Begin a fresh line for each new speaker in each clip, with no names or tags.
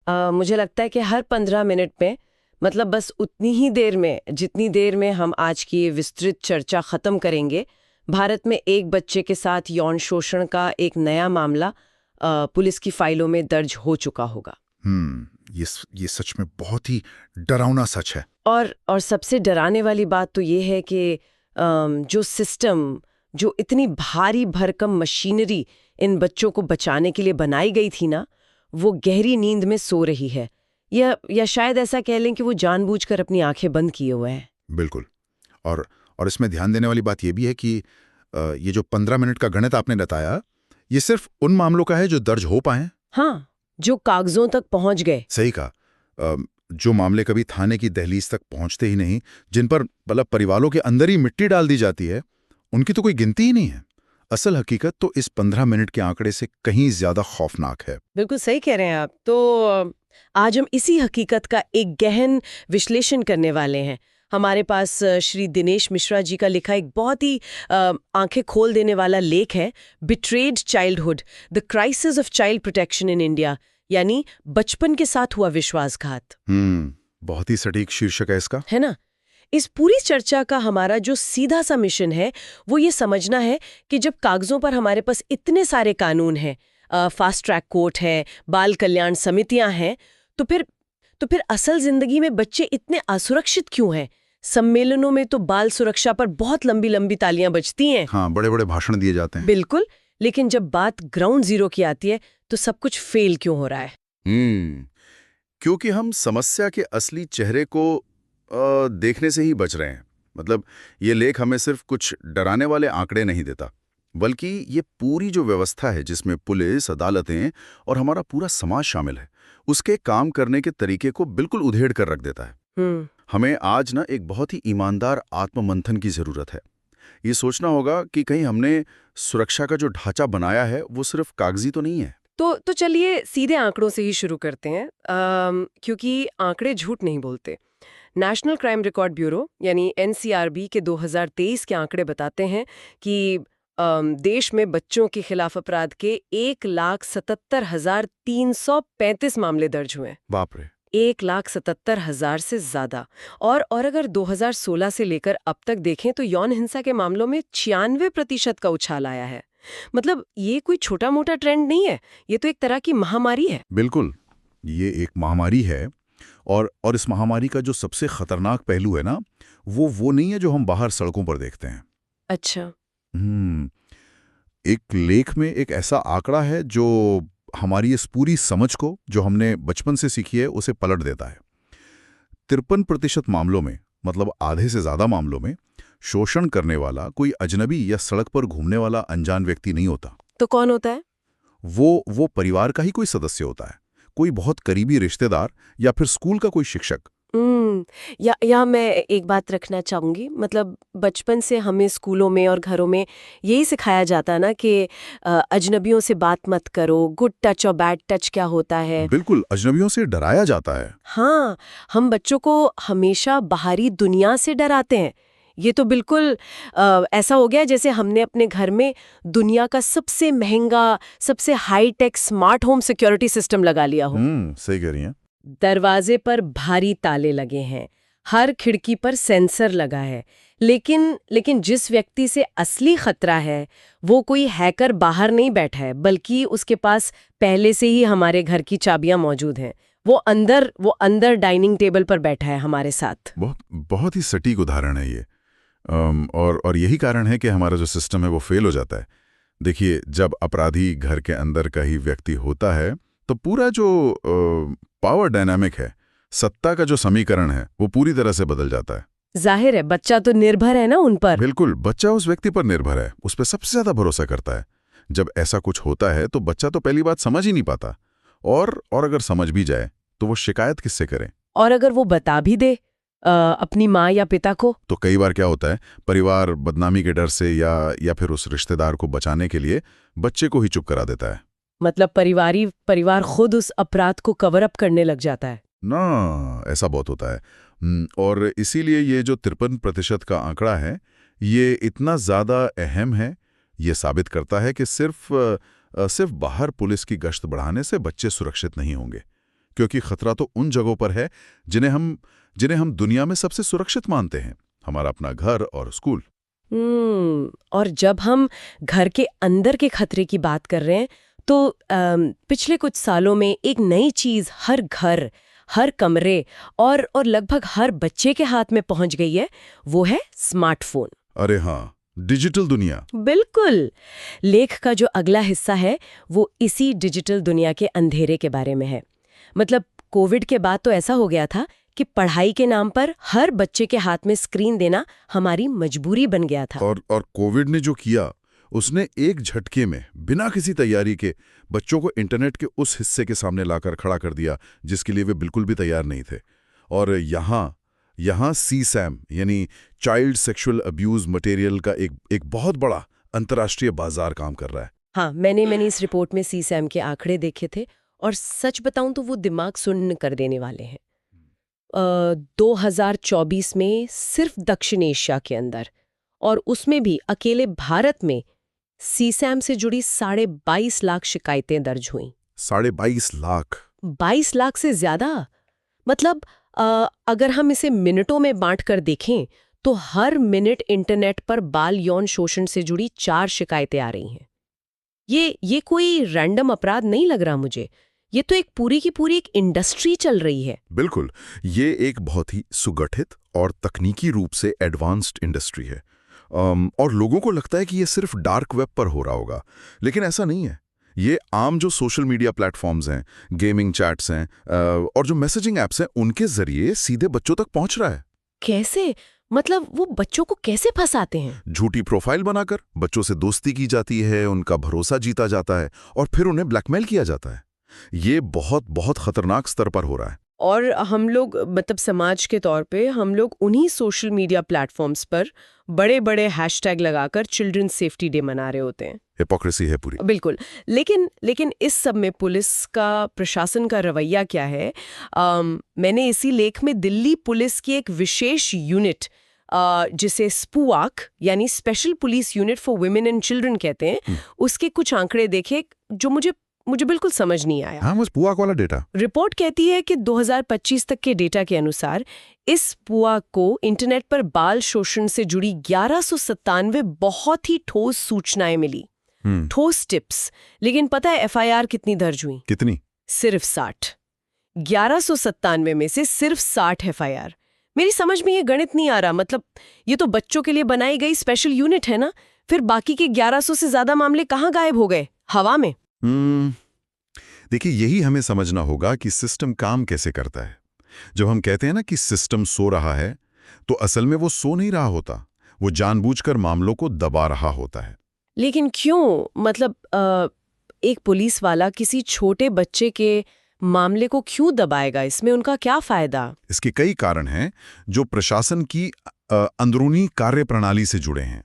मुझे लगता है कि हर 15 मिनट में, मतलब बस उतनी ही देर में जितनी देर में हम आज की ये विस्तृत चर्चा खत्म करेंगे, भारत में एक बच्चे के साथ यौन शोषण का एक नया मामला पुलिस की फाइलों में दर्ज हो चुका होगा।
ये सच में बहुत ही डरावना सच है।
और सबसे डराने वाली बात तो ये है कि जो सिस्टम, जो इतनी भारी भरकम मशीनरी इन बच्चों को बचाने के लिए बनाई गई थी ना, वो गहरी नींद में सो रही है, या शायद ऐसा कह लें कि वो जानबूझकर अपनी आंखें बंद किए हुए हैं।
बिल्कुल। और इसमें ध्यान देने वाली बात यह भी है कि ये जो 15 मिनट का गणित आपने बताया, ये सिर्फ उन मामलों का है जो दर्ज हो पाए।
हाँ, जो कागजों तक पहुंच गए।
सही कहा। जो मामले कभी थाने की दहलीज तक पहुंचते ही नहीं, जिन पर मतलब परिवारों के अंदर ही मिट्टी डाल दी जाती है, उनकी तो कोई गिनती ही नहीं है। असल हकीकत तो इस 15 मिनट के आंकड़े से कहीं ज्यादा खौफनाक है।
बिल्कुल सही कह रहे हैं आप। तो आज हम इसी हकीकत का एक गहन विश्लेषण करने वाले हैं। हमारे पास श्री दिनेश मिश्रा जी का लिखा एक बहुत ही आंखें खोल देने वाला लेख है, betrayed childhood, the crisis of child protection in India, यानी बचपन के साथ हुआ विश्वासघात।
बहुत ही सटीक शीर्षक है इसका,
है ना। इस पूरी चर्चा का हमारा जो सीधा सा मिशन है वो ये समझना है कि जब कागजों पर हमारे पास इतने सारे कानून हैं, फास्ट ट्रैक कोर्ट है, बाल कल्याण समितियां हैं, तो फिर असल जिंदगी में बच्चे इतने असुरक्षित क्यों हैं? सम्मेलनों में तो बाल सुरक्षा पर बहुत लंबी लंबी तालियां बजती हैं।
हाँ, बड़े बड़े भाषण दिए जाते हैं।
बिल्कुल, लेकिन जब बात ग्राउंड जीरो की आती है तो सब कुछ फेल क्यों हो रहा है?
क्योंकि हम समस्या के असली चेहरे को देखने से ही बच रहे हैं। मतलब ये लेख हमें सिर्फ कुछ डराने वाले आंकड़े नहीं देता, बल्कि ये पूरी जो व्यवस्था है जिसमें पुलिस, अदालतें और हमारा पूरा समाज शामिल है, उसके काम करने के तरीके को बिल्कुल उधेड़ कर रख देता है। हमें आज ना एक बहुत ही ईमानदार आत्ममंथन की जरूरत है। ये सोचना होगा कि कहीं हमने सुरक्षा का जो ढांचा बनाया है वो सिर्फ कागजी तो नहीं है।
तो चलिए सीधे आंकड़ों से ही शुरू करते हैं, क्योंकि आंकड़े झूठ नहीं बोलते। नेशनल क्राइम रिकॉर्ड ब्यूरो यानी एनसीआरबी के 2023 के आंकड़े बताते हैं कि देश में बच्चों के खिलाफ अपराध के 1,77,335 मामले दर्ज हुए।
बाप रे,
1,77,000 से ज्यादा। और अगर 2016 से लेकर अब तक देखें तो यौन हिंसा के मामलों में 96% का उछाल आया है। मतलब ये कोई छोटा मोटा ट्रेंड नहीं है, ये तो एक तरह की महामारी है।
बिल्कुल, ये एक महामारी है। और इस महामारी का जो सबसे खतरनाक पहलू है ना, वो नहीं है जो हम बाहर सड़कों पर देखते हैं।
अच्छा।
एक लेख में एक ऐसा आंकड़ा है जो हमारी इस पूरी समझ को, जो हमने बचपन से सीखी है, उसे पलट देता है। 53% मामलों में, मतलब आधे से ज्यादा मामलों में, शोषण करने वाला कोई अजनबी या सड़क पर घूमने वाला अनजान व्यक्ति नहीं होता।
तो कौन होता है?
वो परिवार का ही कोई सदस्य होता है, कोई बहुत करीबी रिश्तेदार या फिर स्कूल का कोई शिक्षक।
या मैं एक बात रखना चाहूंगी, मतलब बचपन से हमें स्कूलों में और घरों में यही सिखाया जाता है ना कि अजनबियों से बात मत करो, गुड टच और बैड टच क्या होता है।
बिल्कुल, अजनबियों से डराया जाता है।
हाँ, हम बच्चों को हमेशा बाहरी दुनिया से डराते हैं। ये तो बिल्कुल ऐसा हो गया जैसे हमने अपने घर में दुनिया का सबसे महंगा, सबसे high tech smart home security system लगा लिया हो।
सही कह रही हैं।
दरवाजे पर भारी ताले लगे हैं, हर खिड़की पर सेंसर लगा है, लेकिन जिस व्यक्ति से असली खतरा है वो कोई हैकर बाहर नहीं बैठा है, बल्कि उसके पास पहले से ही हमारे घर की चाबियां मौजूद हैं। वो अंदर डाइनिंग टेबल पर बैठा है हमारे साथ।
बहुत ही सटीक उदाहरण है ये। और यही कारण है कि हमारा जो सिस्टम है वो फेल हो जाता है। देखिए, जब अपराधी घर के अंदर का ही व्यक्ति होता है तो पूरा जो पावर डायनामिक है, सत्ता का जो समीकरण है, वो पूरी तरह से बदल जाता है।
जाहिर है, बच्चा तो निर्भर है ना उन पर।
बिल्कुल, बच्चा उस व्यक्ति पर निर्भर है, उस पर सबसे ज्यादा भरोसा करता है। जब ऐसा कुछ होता है तो बच्चा तो पहली बात समझ ही नहीं पाता, और अगर समझ भी जाए तो वो शिकायत किससे करे?
और अगर वो बता भी दे अपनी माँ या पिता को,
तो कई बार क्या होता है, परिवार बदनामी के डर से या फिर उस रिश्तेदार को बचाने के लिए बच्चे को ही चुप करा देता है।
मतलब परिवार खुद उस अपराध को कवर अप करने लग जाता है
ना। ऐसा बहुत होता है। और इसीलिए ये जो 53% का आंकड़ा है, ये इतना ज्यादा अहम है। ये साबित करता है कि सिर्फ बाहर पुलिस की गश्त बढ़ाने से बच्चे सुरक्षित नहीं होंगे। क्योंकि खतरा तो उन जगहों पर है जिन्हें हम दुनिया में सबसे सुरक्षित मानते हैं, हमारा अपना घर और स्कूल।
और जब हम घर के अंदर के खतरे की बात कर रहे हैं तो पिछले कुछ सालों में एक नई चीज हर घर, हर कमरे और लगभग हर बच्चे के हाथ में पहुंच गई है, वो है स्मार्टफोन।
अरे हाँ, डिजिटल दुनिया।
बिल्कुल। लेख का जो अगला हिस्सा है वो इसी डिजिटल दुनिया के अंधेरे के बारे में है। मतलब कोविड के बाद तो ऐसा हो गया था कि पढ़ाई के नाम पर हर बच्चे के हाथ में स्क्रीन देना हमारी मजबूरी बन गया था।
और कोविड ने जो किया, उसने एक झटके में बिना किसी तैयारी के बच्चों को इंटरनेट के उस हिस्से के सामने लाकर खड़ा कर दिया जिसके लिए वे बिल्कुल भी तैयार नहीं थे। और यहाँ CSAM यानी चाइल्ड सेक्सुअल अब्यूज मटेरियल का एक बहुत बड़ा अंतर्राष्ट्रीय बाजार काम कर रहा है।
हाँ, मैंने इस रिपोर्ट में CSAM के आंकड़े देखे थे और सच बताऊं तो वो दिमाग सुन्न कर देने वाले हैं। 2024 में सिर्फ दक्षिण एशिया के अंदर, और उसमें भी अकेले भारत में CSAM से जुड़ी 22.5 लाख शिकायतें दर्ज हुईं।
22.5 लाख?
22 लाख से ज्यादा। मतलब अगर हम इसे मिनटों में बांट कर देखें तो हर मिनट इंटरनेट पर बाल यौन शोषण से जुड़ी 4 शिकायतें आ रही हैं। ये कोई रैंडम अपराध नहीं लग रहा मुझे, ये तो एक पूरी की पूरी एक इंडस्ट्री चल रही है।
बिल्कुल, ये एक बहुत ही सुगठित और तकनीकी रूप से एडवांस्ड इंडस्ट्री है। और लोगों को लगता है कि ये सिर्फ डार्क वेब पर हो रहा होगा, लेकिन ऐसा नहीं है। ये आम जो सोशल मीडिया प्लेटफॉर्म्स हैं, गेमिंग चैट्स हैं और जो मैसेजिंग ऐप्स हैं, उनके जरिए सीधे बच्चों तक पहुंच रहा है।
कैसे? मतलब वो बच्चों को कैसे फंसाते हैं?
झूठी प्रोफाइल बनाकर बच्चों से दोस्ती की जाती है, उनका भरोसा जीता जाता है और फिर उन्हें ब्लैकमेल किया जाता है। ये बहुत बहुत खतरनाक स्तर पर हो रहा है।
और हम लोग, मतलब समाज के तौर पे हम लोग उन्हीं सोशल मीडिया प्लेटफॉर्म्स पर बड़े बड़े हैशटैग लगाकर चिल्ड्रन सेफ्टी डे मना रहे होते हैं।
हिपोक्रेसी है पूरी।
बिल्कुल। लेकिन इस सब में पुलिस का, प्रशासन का रवैया क्या है? मैंने इसी लेख में दिल्ली पुलिस की एक विशेष यूनिट, जिसे स्पूआक यानी special police unit for women and children कहते हैं, उसके कुछ आंकड़े देखे जो मुझे बिल्कुल समझ नहीं आया।
हाँ, बस पुआक वाला डेटा।
रिपोर्ट कहती है कि 2025 तक के डेटा के अनुसार इस पुआक को इंटरनेट पर बाल शोषण से जुड़ी 1197 बहुत ही ठोस सूचनाएं मिली, ठोस टिप्स। लेकिन पता है FIR कितनी दर्ज हुई?
कितनी?
सिर्फ 60। 1197 में से सिर्फ 60 FIR। मेरी समझ में ये गणित नहीं आ रहा। मतलब ये तो बच्चों के लिए बनाई गई स्पेशल यूनिट है ना, फिर बाकी के 1100 से ज्यादा मामले कहाँ गायब हो गए? हवा में।
देखिए, यही हमें समझना होगा कि सिस्टम काम कैसे करता है। जब हम कहते हैं ना कि सिस्टम सो रहा है, तो असल में वो सो नहीं रहा होता, वो जानबूझकर मामलों को दबा रहा होता है।
लेकिन क्यों? मतलब एक पुलिस वाला किसी छोटे बच्चे के मामले को क्यों दबाएगा? इसमें उनका क्या फायदा?
इसके कई कारण हैं जो प्रशासन की अंदरूनी कार्यप्रणाली से जुड़े हैं।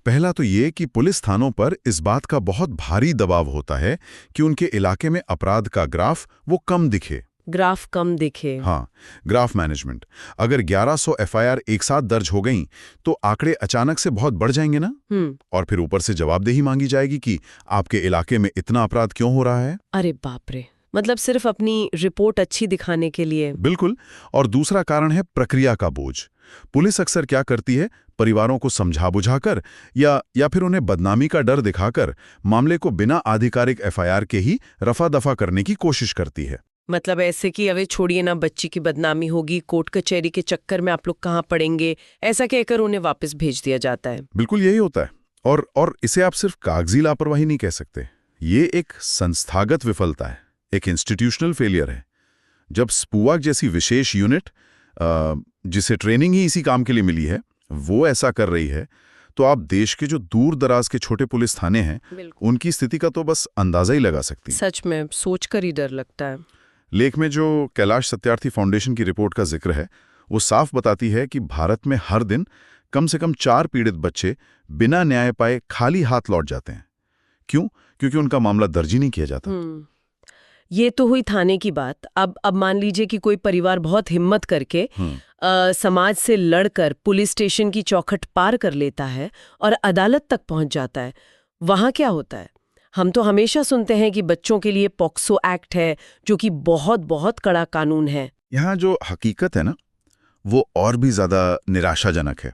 पहला तो ये कि पुलिस थानों पर इस बात का बहुत भारी दबाव होता है कि उनके इलाके में अपराध का ग्राफ वो कम दिखे।
ग्राफ कम दिखे?
हाँ, ग्राफ मैनेजमेंट। अगर 1100 FIR एक साथ दर्ज हो गईं, तो आंकड़े अचानक से बहुत बढ़ जाएंगे ना। और फिर ऊपर से जवाबदेही मांगी जाएगी कि आपके इलाके में इतना अपराध क्यों हो रहा है।
अरे बाप रे! मतलब सिर्फ अपनी रिपोर्ट अच्छी दिखाने के लिए?
बिल्कुल। और दूसरा कारण है प्रक्रिया का बोझ। पुलिस अक्सर क्या करती है, परिवारों को समझा बुझाकर या फिर उन्हें बदनामी का डर दिखाकर मामले को बिना आधिकारिक FIR के ही रफा दफा करने की कोशिश करती है।
मतलब ऐसे कि अवे छोड़िए ना, बच्ची की बदनामी होगी, कोर्ट कचहरी के चक्कर में आप लोग कहाँ पड़ेंगे, ऐसा कहकर उन्हें वापस भेज दिया जाता है।
बिल्कुल यही होता है। और इसे आप सिर्फ कागजी लापरवाही नहीं कह सकते, ये एक संस्थागत विफलता है, एक इंस्टीट्यूशनल फेलियर है। जब स्पूआक जैसी विशेष यूनिट, जिसे ट्रेनिंग ही इसी काम के लिए मिली है, वो ऐसा कर रही है, तो आप देश के जो दूर दराज के छोटे पुलिस थाने हैं, उनकी स्थिति का तो बस अंदाजा ही लगा सकती हैं।
सच में सोचकर ही डर लगता है।
लेख में जो कैलाश सत्यार्थी फाउंडेशन की रिपोर्ट का जिक्र है, वो साफ बताती है कि भारत में हर दिन कम से कम 4 पीड़ित बच्चे बिना न्याय पाए खाली हाथ लौट जाते हैं। क्यों? क्योंकि उनका मामला दर्ज ही नहीं किया जाता।
ये तो हुई थाने की बात। अब मान लीजिए कि कोई परिवार बहुत हिम्मत करके समाज से लड़कर पुलिस स्टेशन की चौखट पार कर लेता है और अदालत तक पहुंच जाता है। वहां क्या होता है? हम तो हमेशा सुनते हैं कि बच्चों के लिए पॉक्सो एक्ट है, जो कि बहुत बहुत कड़ा कानून है।
यहाँ जो हकीकत है ना, वो और भी ज्यादा निराशाजनक है।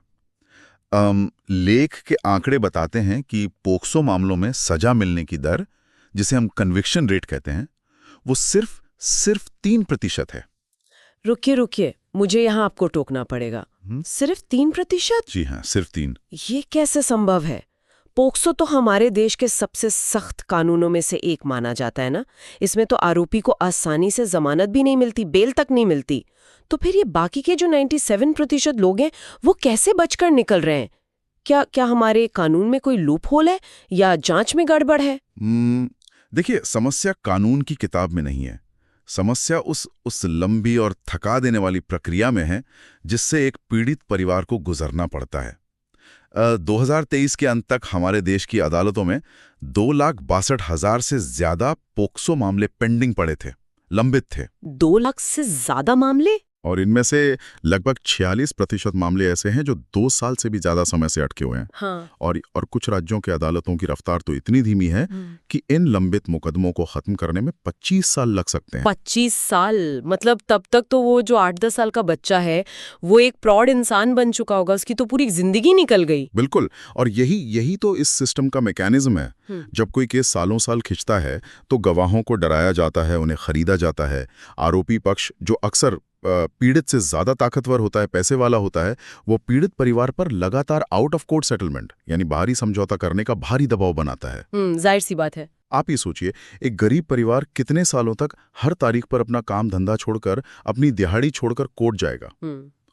लेख के आंकड़े बताते हैं कि पोक्सो मामलों में सजा मिलने की दर, जिसे हम कन्विक्शन रेट कहते हैं, वो सिर्फ 3% है।
रुकिए, मुझे यहाँ आपको टोकना पड़ेगा। सिर्फ 3%?
जी हाँ, सिर्फ 3।
ये कैसे संभव है? पोक्सो तो हमारे देश के सबसे सख्त कानूनों में से एक माना जाता है ना। इसमें तो आरोपी को आसानी से जमानत भी नहीं मिलती, बेल तक नहीं मिलती। तो फिर ये बाकी के जो 97% लोग हैं, वो कैसे बचकर निकल रहे हैं? क्या हमारे कानून में कोई लूप होल है या जांच में गड़बड़ है?
देखिए, समस्या कानून की किताब में नहीं है। समस्या उस लंबी और थका देने वाली प्रक्रिया में है जिससे एक पीड़ित परिवार को गुजरना पड़ता है। 2023 के अंत तक हमारे देश की अदालतों में 2,62,000 से ज्यादा पोक्सो मामले पेंडिंग पड़े थे, लंबित थे।
2 लाख से ज्यादा मामले?
और इनमें से लगभग 46% मामले ऐसे हैं जो 2 साल से भी ज्यादा समय से अटके हुए हैं।
हाँ।
और कुछ राज्यों के अदालतों की रफ्तार तो इतनी धीमी है कि इन लंबित मुकदमों को खत्म करने में 25 साल लग सकते हैं।
25 साल? मतलब तब तक तो वो जो 8-10 साल का बच्चा है, वो एक प्रौढ़ इंसान बन चुका होगा, उसकी तो पूरी जिंदगी निकल गई।
बिल्कुल। और यही तो इस सिस्टम का मैकेनिज्म है। जब कोई केस सालों साल खिंचता है तो गवाहों को डराया जाता है, उन्हें खरीदा जाता है। आरोपी पक्ष, जो अक्सर पीड़ित से ज्यादा ताकतवर होता है, पैसे वाला होता है, वो पीड़ित परिवार पर लगातार आउट ऑफ कोर्ट सेटलमेंट यानी बाहरी समझौता करने का भारी दबाव बनाता है।
जाहिर सी बात है।
आप ही सोचिए, एक गरीब परिवार कितने सालों तक हर तारीख पर अपना काम धंधा छोड़कर, अपनी दिहाड़ी छोड़कर कोर्ट जाएगा।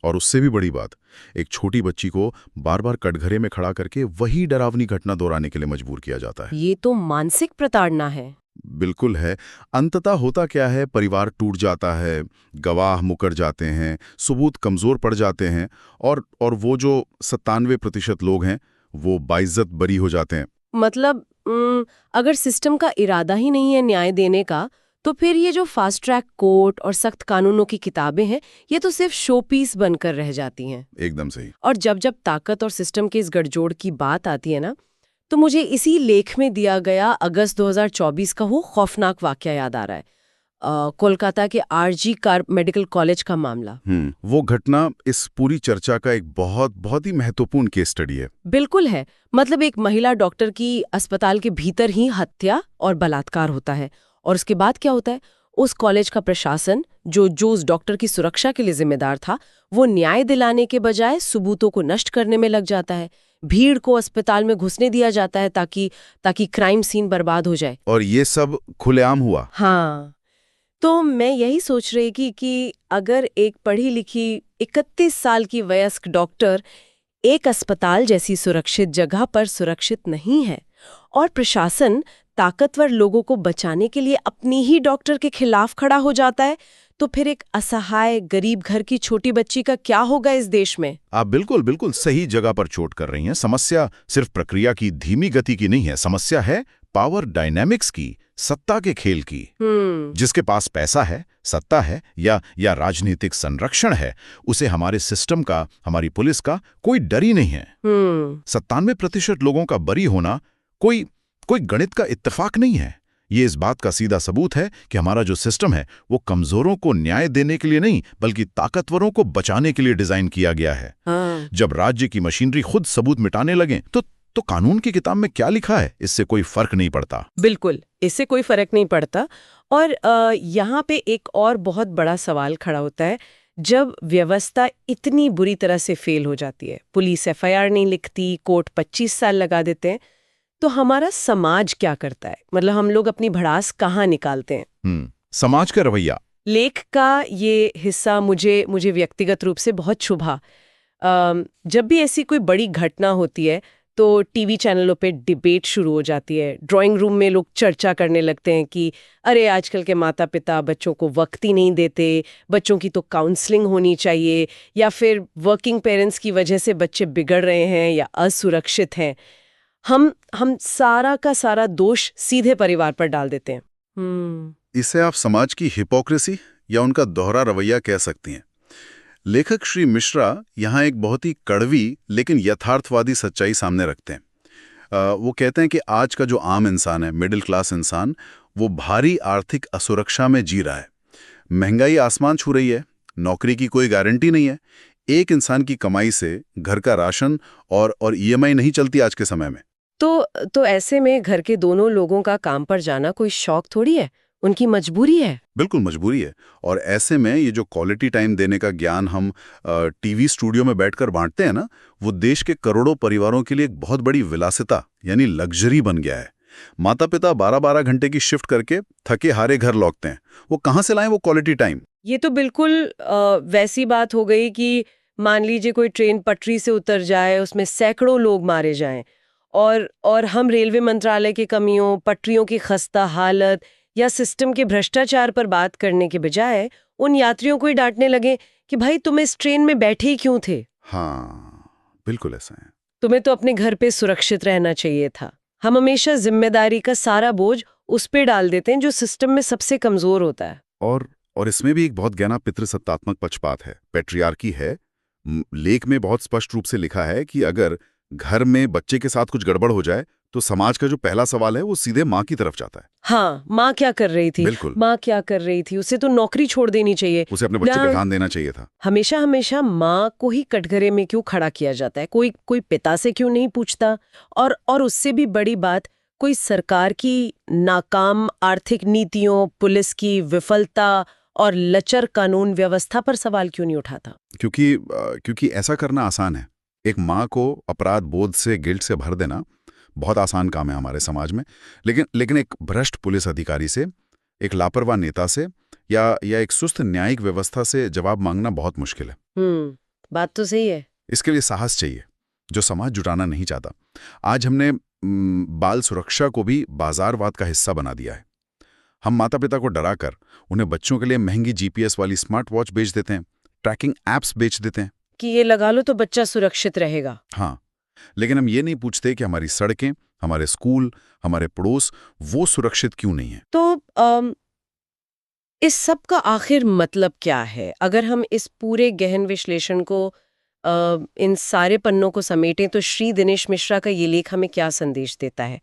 और उससे भी बड़ी बात, एक छोटी बच्ची को बार बार कटघरे में खड़ा करके वही डरावनी घटना दोहराने के लिए मजबूर किया जाता है।
ये तो मानसिक प्रताड़ना है।
बिल्कुल है। अंततः होता क्या है, परिवार टूट जाता है, गवाह मुकर जाते हैं, सबूत कमजोर पड़ जाते हैं, और वो जो 97% लोग हैं वो बाइज्जत बरी हो जाते हैं।
मतलब अगर सिस्टम का इरादा ही नहीं है न्याय देने का, तो फिर ये जो फास्ट ट्रैक कोर्ट और सख्त कानूनों की किताबें हैं, ये तो सिर्फ शो पीस बनकर रह जाती हैं।
एकदम सही।
और जब ताकत और सिस्टम के इस गठजोड़ की बात आती है ना, तो मुझे इसी लेख में दिया गया अगस्त 2024 का वो खौफनाक वाकया याद आ रहा है। कोलकाता के आरजी कार मेडिकल कॉलेज का मामला।
वो घटना इस पूरी चर्चा का एक बहुत ही महत्वपूर्ण केस स्टडी है।
बिल्कुल है। मतलब एक महिला डॉक्टर की अस्पताल के भीतर ही हत्या और बलात्कार होता है, और उसके बाद क्या होता है, उस कॉलेज का प्रशासन, जो उस डॉक्टर की सुरक्षा के लिए जिम्मेदार था, वो न्याय दिलाने के बजाय सबूतों को नष्ट करने में लग जाता है। भीड़ को अस्पताल में घुसने दिया जाता है ताकि क्राइम सीन बर्बाद हो जाए।
और ये सब खुलेआम हुआ।
हाँ। तो मैं यही सोच रही कि अगर एक पढ़ी लिखी 31 साल की वयस्क डॉक्टर एक अस्पताल जैसी सुरक्षित जगह पर सुरक्षित नहीं है, और प्रशासन ताकतवर लोगों को बचाने के लिए अपनी ही डॉक्टर के खिलाफ खड़ा हो जाता है, तो फिर एक असहाय गरीब घर की छोटी बच्ची का क्या होगा इस देश में?
आप बिल्कुल सही जगह पर चोट कर रही हैं। समस्या सिर्फ प्रक्रिया की धीमी गति की नहीं है, समस्या है पावर डायनामिक्स की, सत्ता के खेल की। जिसके पास पैसा है, सत्ता है या राजनीतिक संरक्षण है, उसे हमारे सिस्टम का, हमारी पुलिस का कोई डर ही नहीं है। 97% लोगों का बरी होना कोई गणित का इत्तेफाक नहीं है। ये इस बात का सीधा सबूत है कि हमारा जो सिस्टम है वो कमजोरों को न्याय देने के लिए नहीं, बल्कि ताकतवरों को बचाने के लिए डिजाइन किया गया है। जब राज्य की मशीनरी खुद सबूत मिटाने लगे तो कानून की किताब में क्या लिखा है, इससे कोई फर्क नहीं पड़ता।
बिल्कुल, इससे कोई फर्क नहीं पड़ता। और यहाँ पे एक और बहुत बड़ा सवाल खड़ा होता है, जब व्यवस्था इतनी बुरी तरह से फेल हो जाती है, पुलिस FIR नहीं लिखती, कोर्ट 25 साल लगा देते हैं, तो हमारा समाज क्या करता है? मतलब हम लोग अपनी भड़ास कहाँ निकालते हैं?
समाज का रवैया।
लेख का ये हिस्सा मुझे व्यक्तिगत रूप से बहुत छुभा। जब भी ऐसी कोई बड़ी घटना होती है तो टीवी चैनलों पे डिबेट शुरू हो जाती है। ड्राइंग रूम में लोग चर्चा करने लगते हैं कि अरे आजकल के माता पिता बच्चों को वक्त ही नहीं देते, बच्चों की तो काउंसलिंग होनी चाहिए, या फिर वर्किंग पेरेंट्स की वजह से बच्चे बिगड़ रहे हैं या असुरक्षित हैं। हम सारा का सारा दोष सीधे परिवार पर डाल देते हैं।
इसे आप समाज की हिपोक्रेसी या उनका दोहरा रवैया कह सकती हैं। लेखक श्री मिश्रा यहाँ एक बहुत ही कड़वी लेकिन यथार्थवादी सच्चाई सामने रखते हैं। वो कहते हैं कि आज का जो आम इंसान है, मिडिल क्लास इंसान, वो भारी आर्थिक असुरक्षा में जी रहा है। महंगाई आसमान छू रही है, नौकरी की कोई गारंटी नहीं है। एक इंसान की कमाई से घर का राशन और ईएमआई नहीं चलती आज के समय में।
तो ऐसे में घर के दोनों लोगों का काम पर जाना कोई शौक थोड़ी है, उनकी मजबूरी है।
बिल्कुल मजबूरी है। और ऐसे में ये जो क्वालिटी टाइम देने का ज्ञान हम टीवी स्टूडियो में बैठकर बांटते हैं ना, वो देश के करोड़ों परिवारों के लिए एक बहुत बड़ी विलासिता यानी लग्जरी बन गया है। माता पिता 12-12 घंटे की शिफ्ट करके थके हारे घर लौटते हैं। वो कहाँ से लाएं वो क्वालिटी टाइम?
ये तो बिल्कुल वैसी बात हो गई कि मान लीजिए कोई ट्रेन पटरी से उतर जाए, उसमें सैकड़ों लोग मारे जाएं, और हम रेलवे मंत्रालय की कमियों, पटरियों की खस्ता हालत या सिस्टम के भ्रष्टाचार पर बात करने के बजाय उन यात्रियों को ही डांटने लगे कि भाई तुम इस ट्रेन में बैठे ही क्यों थे?
हाँ, बिल्कुल ऐसा है।
तुम्हें तो अपने घर पे सुरक्षित रहना चाहिए था। हम हमेशा जिम्मेदारी का सारा बोझ उस पे डाल देते हैं जो सिस्टम में सबसे कमजोर होता है।
और इसमें भी एक बहुत गहरा पितृसत्तात्मक पक्षपात है, पेट्रियार्की है। लेख में बहुत स्पष्ट रूप से लिखा है कि अगर घर में बच्चे के साथ कुछ गड़बड़ हो जाए तो समाज का जो पहला सवाल है वो सीधे माँ की तरफ जाता है।
हाँ, माँ क्या कर रही थी?
बिल्कुल।
माँ क्या कर रही थी? उसे तो नौकरी छोड़ देनी चाहिए।
उसे अपने बच्चे पे ध्यान देना चाहिए था।
हमेशा हमेशा माँ को ही कटघरे में क्यों खड़ा किया जाता है? कोई पिता से क्यों नहीं पूछता? और उससे भी बड़ी बात, कोई सरकार की नाकाम आर्थिक नीतियों, पुलिस की विफलता और लचर कानून व्यवस्था पर सवाल क्यों नहीं उठाता?
क्योंकि ऐसा करना आसान है। एक माँ को अपराध बोध से, गिल्ट से भर देना बहुत आसान काम है हमारे समाज में। लेकिन एक भ्रष्ट पुलिस अधिकारी से, एक लापरवाह नेता से या एक सुस्त न्यायिक व्यवस्था से जवाब मांगना बहुत मुश्किल है।
बात तो सही है।
इसके लिए साहस चाहिए, जो समाज जुटाना नहीं चाहता। आज हमने बाल सुरक्षा को भी बाजारवाद का हिस्सा बना दिया है। हम माता पिता को डराकर उन्हें बच्चों के लिए महंगी जीपीएस वाली स्मार्ट वॉच बेच देते हैं, ट्रैकिंग एप्स बेच देते हैं
कि ये लगा लो तो बच्चा सुरक्षित रहेगा।
हाँ, लेकिन हम ये नहीं पूछते कि हमारी सड़कें, हमारे स्कूल, हमारे पड़ोस वो सुरक्षित क्यों नहीं है।
तो इस सब का आखिर मतलब क्या है? अगर हम इस पूरे गहन विश्लेषण को इन सारे पन्नों को समेटें तो श्री दिनेश मिश्रा का ये लेख हमें क्या संदेश देता है?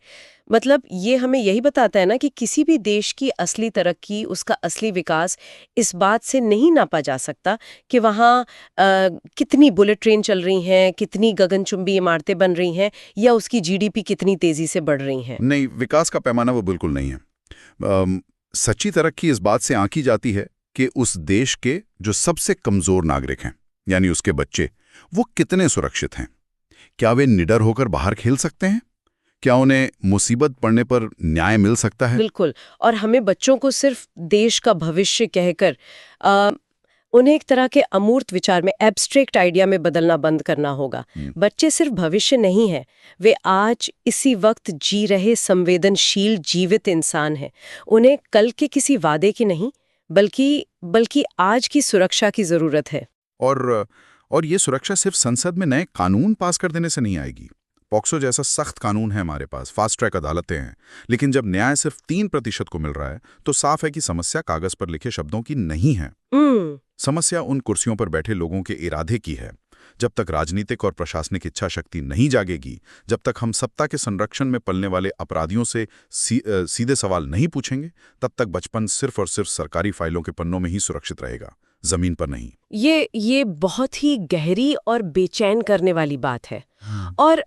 मतलब ये हमें यही बताता है ना कि किसी भी देश की असली तरक्की, उसका असली विकास इस बात से नहीं नापा जा सकता कि वहाँ कितनी बुलेट ट्रेन चल रही हैं, कितनी गगनचुंबी इमारतें बन रही हैं, या उसकी जीडीपी कितनी तेजी से बढ़ रही हैं।
नहीं, विकास का पैमाना वो बिल्कुल नहीं है। सच्ची तरक्की इस बात से आंकी जाती है कि उस देश के जो सबसे कमजोर नागरिक हैं, यानी उसके बच्चे, वो कितने सुरक्षित हैं। क्या वे निडर होकर बाहर खेल सकते हैं? क्या उन्हें मुसीबत पड़ने पर न्याय मिल सकता है?
बिल्कुल। और हमें बच्चों को सिर्फ देश का भविष्य कहकर उन्हें एक तरह के अमूर्त विचार में, एब्स्ट्रैक्ट आइडिया में बदलना बंद करना होगा। बच्चे सिर्फ भविष्य नहीं है, वे आज इसी वक्त जी रहे संवेदनशील जीवित इंसान हैं। उन्हें कल के किसी वादे की नहीं, बल्कि आज की सुरक्षा की जरूरत है।
और ये सुरक्षा सिर्फ संसद में नए कानून पास कर देने से नहीं आएगी। पॉक्सो जैसा सख्त कानून है हमारे पास, फास्ट ट्रैक अदालतें हैं, लेकिन जब न्याय सिर्फ 3% को मिल रहा है तो साफ है कि समस्या कागज पर लिखे शब्दों की नहीं है। समस्या उन कुर्सियों पर बैठे लोगों के इरादे की है। जब तक राजनीतिक और प्रशासनिक इच्छा शक्ति नहीं जागेगी, जब तक हम सत्ता के संरक्षण में पलने वाले अपराधियों से सीधे सवाल नहीं पूछेंगे, तब तक बचपन सिर्फ और सिर्फ सरकारी फाइलों के पन्नों में ही सुरक्षित रहेगा, जमीन पर नहीं।
ये बहुत ही गहरी और बेचैन करने वाली बात है। और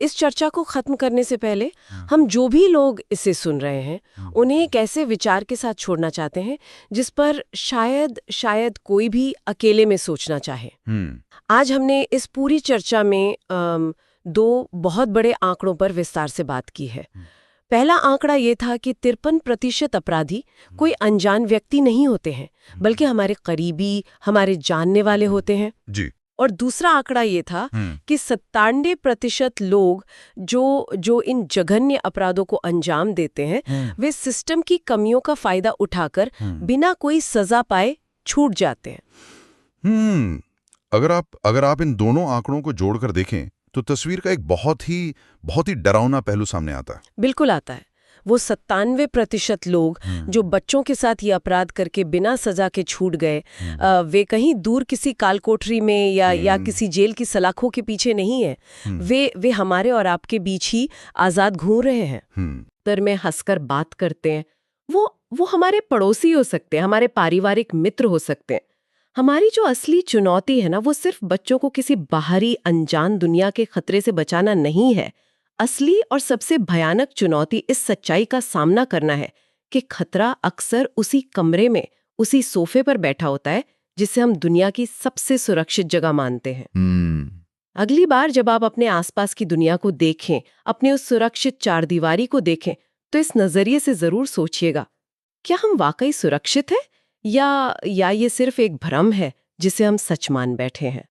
इस चर्चा को खत्म करने से पहले हम जो भी लोग इसे सुन रहे हैं उन्हें एक ऐसे विचार के साथ छोड़ना चाहते हैं जिस पर शायद कोई भी अकेले में सोचना चाहे। आज हमने इस पूरी चर्चा में 2 बहुत बड़े आंकड़ों पर विस्तार से बात की है। पहला आंकड़ा ये था कि 53% अपराधी कोई अनजान व्यक्ति नहीं होते हैं, बल्कि हमारे करीबी, हमारे जानने वाले होते हैं
जी।
और दूसरा आंकड़ा ये था कि 97% लोग जो इन जघन्य अपराधों को अंजाम देते हैं, वे सिस्टम की कमियों का फायदा उठाकर बिना कोई सजा पाए छूट जाते हैं।
अगर आप इन दोनों आंकड़ों को जोड़कर देखें तो तस्वीर का एक बहुत ही डरावना पहलू सामने आता है।
बिल्कुल आता है। वो 97% लोग जो बच्चों के साथ ये अपराध करके बिना सजा के छूट गए, वे कहीं दूर किसी कालकोठरी में या किसी जेल की सलाखों के पीछे नहीं है। वे हमारे और आपके बीच ही आजाद घूम रहे हैं। तर में हंसकर बात करते हैं। वो हमारे पड़ोसी हो सकते हैं, हमारे पारिवारिक मित्र हो सकते हैं। हमारी जो असली चुनौती है ना, वो सिर्फ बच्चों को किसी बाहरी अनजान दुनिया के खतरे से बचाना नहीं है। असली और सबसे भयानक चुनौती इस सच्चाई का सामना करना है कि खतरा अक्सर उसी कमरे में, उसी सोफे पर बैठा होता है जिसे हम दुनिया की सबसे सुरक्षित जगह मानते हैं। अगली बार जब आप अपने आसपास की दुनिया को देखें, अपनी उस सुरक्षित चारदीवारी को देखें, तो इस नजरिए से जरूर सोचिएगा, क्या हम वाकई सुरक्षित हैं या ये सिर्फ एक भ्रम है जिसे हम सच मान बैठे हैं।